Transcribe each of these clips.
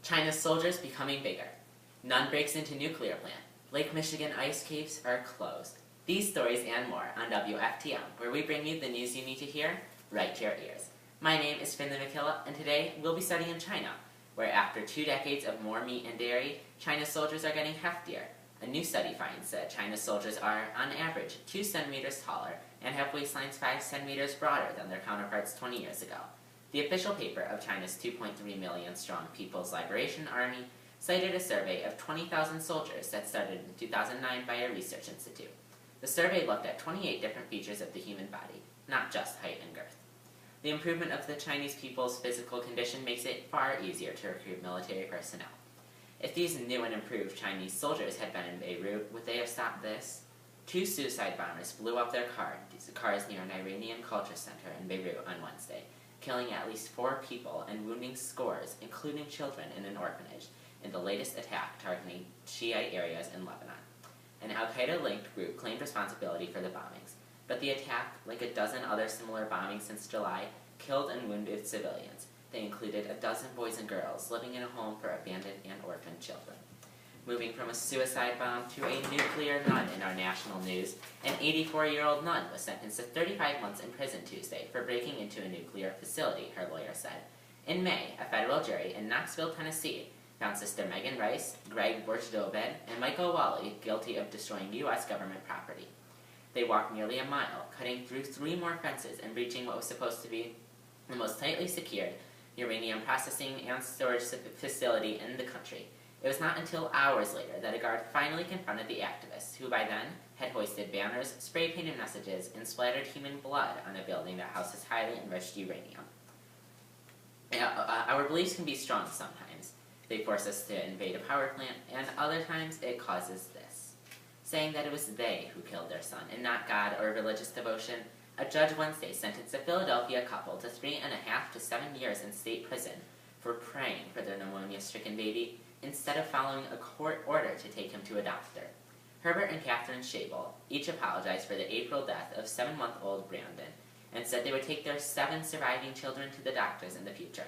China's soldiers becoming bigger. Nun breaks into nuclear plant. Lake Michigan ice caves are closed. These stories and more on WFTM, where we bring you the news you need to hear right to your ears. My name is Finnley MacKillop, and today we'll be studying China, where after 2 decades of more meat and dairy, China's soldiers are getting heftier. A new study finds that China's soldiers are, on average, 2 centimeters taller and have waistlines 5 centimeters broader than their counterparts 20 years ago. The official paper of China's 2.3 million strong People's Liberation Army cited a survey of 20,000 soldiers that started in 2009 by a research institute. The survey looked at 28 different features of the human body, not just height and girth. The improvement of the Chinese people's physical condition makes it far easier to recruit military personnel. If these new and improved Chinese soldiers had been in Beirut, would they have stopped this? 2 suicide bombers blew up their cars near an Iranian culture center in Beirut on Wednesday, killing at least 4 people and wounding scores, including children in an orphanage, in the latest attack targeting Shiite areas in Lebanon. An al-Qaeda-linked group claimed responsibility for the bombings, but the attack, like a dozen other similar bombings since July, killed and wounded civilians. They included a dozen boys and girls living in a home for abandoned and orphaned children. Moving from a suicide bomb to a nuclear nun in our national news, an 84-year-old nun was sentenced to 35 months in prison Tuesday for breaking into a nuclear facility, her lawyer said. In May, a federal jury in Knoxville, Tennessee, found Sister Megan Rice, Greg Borchdobed, and Michael Wally guilty of destroying U.S. government property. They walked nearly a mile, cutting through 3 more fences and breaching what was supposed to be the most tightly secured uranium processing and storage facility in the country. It was not until hours later that a guard finally confronted the activists, who by then had hoisted banners, spray-painted messages, and splattered human blood on a building that houses highly enriched uranium. Our beliefs can be strong sometimes. They force us to invade a power plant, and other times it causes this. Saying that it was they who killed their son, and not God or religious devotion, a judge Wednesday sentenced a Philadelphia couple to 3.5 to 7 years in state prison for praying for their pneumonia-stricken baby instead of following a court order to take him to a doctor. Herbert and Catherine Schabel each apologized for the April death of 7-month-old Brandon and said they would take their 7 surviving children to the doctors in the future.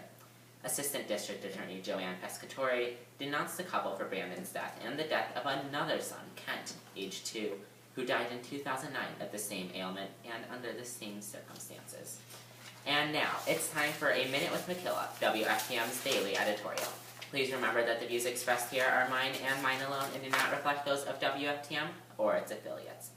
Assistant District Attorney Joanne Pescatore denounced the couple for Brandon's death and the death of another son, Kent, age 2, who died in 2009 of the same ailment and under the same circumstances. And now, it's time for A Minute with MacKillop, WFTM's daily editorial. Please remember that the views expressed here are mine and mine alone and do not reflect those of WFTM or its affiliates.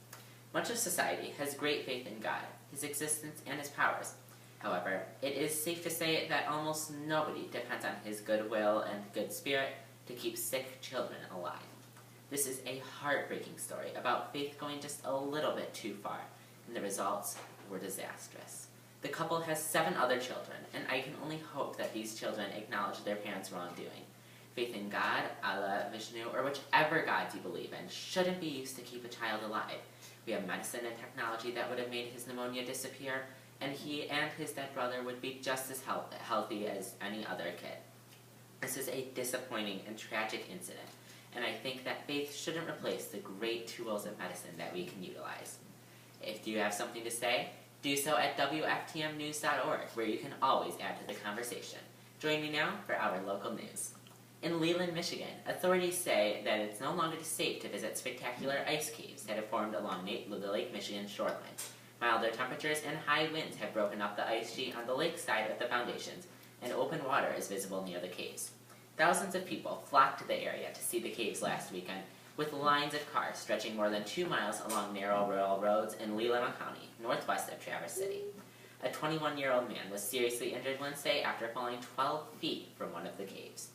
Much of society has great faith in God, His existence, and His powers. However, it is safe to say that almost nobody depends on His goodwill and good spirit to keep sick children alive. This is a heartbreaking story about faith going just a little bit too far, and the results were disastrous. The couple has 7 other children, and I can only hope that these children acknowledge their parents' wrongdoing. Faith in God, Allah, Vishnu, or whichever gods you believe in shouldn't be used to keep a child alive. We have medicine and technology that would have made his pneumonia disappear, and he and his dead brother would be just as healthy as any other kid. This is a disappointing and tragic incident, and I think that faith shouldn't replace the great tools of medicine that we can utilize. If you have something to say, do so at WFTMnews.org, where you can always add to the conversation. Join me now for our local news. In Leland, Michigan, authorities say that it's no longer safe to visit spectacular ice caves that have formed along the Lake Michigan shoreline. Milder temperatures and high winds have broken up the ice sheet on the lake side of the foundations, and open water is visible near the caves. Thousands of people flocked to the area to see the caves last weekend, with lines of cars stretching more than 2 miles along narrow rural roads in Leland County, northwest of Traverse City. A 21-year-old man was seriously injured Wednesday after falling 12 feet from one of the caves.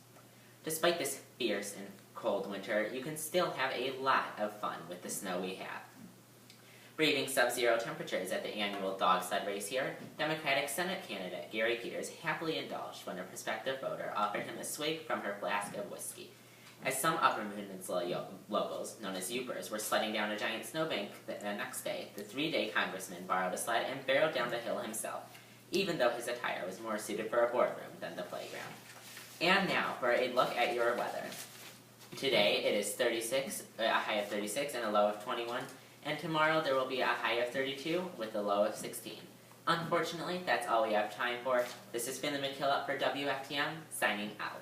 Despite this fierce and cold winter, you can still have a lot of fun with the snow we have. Braving sub-zero temperatures at the annual dog sled race here, Democratic Senate candidate Gary Peters happily indulged when a prospective voter offered him a swig from her flask of whiskey. As some Upper Peninsula locals, known as Yoopers, were sledding down a giant snowbank the next day, the 3-day congressman borrowed a sled and barreled down the hill himself, even though his attire was more suited for a boardroom than the playground. And now for a look at your weather. Today it is a high of 36 and a low of 21, and tomorrow there will be a high of 32 with a low of 16. Unfortunately, that's all we have time for. This has been the MacKillop for WFTM, signing out.